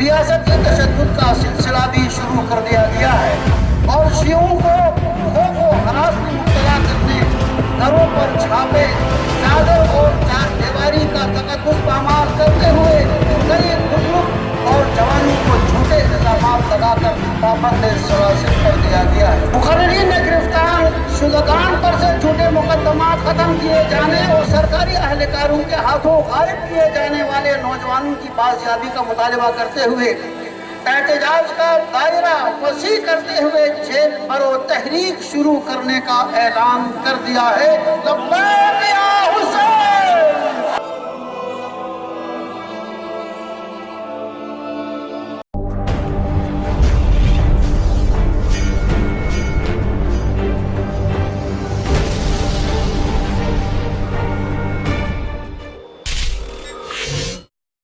रियासती तशद्दुद का सिलसिला भी शुरू कर दिया गया है और शियों को खौफ व हरास में मुब्तला करने, घरों पर छापे, चादर और चार दीवारी का तकद्दुस पामाल करते हुए कई बुजुर्ग और जवानों को झूठे इल्जामात लगाकर पाबंद सलासिल कर दिया गया है। मुकर्रिरीन ने गिरफ्तार शुदगान पर से झूठे मुकदमात खत्म किए जाने और सरकारी अहलकारों के हाथों गायब किए जाने वाले नौजवानों की बाजियाबी का मुतालबा करते हुए एहतजाज का दायरा वसी करते हुए जेल भरो तहरीक शुरू करने का ऐलान कर दिया है। लब्बैक या हुसैन।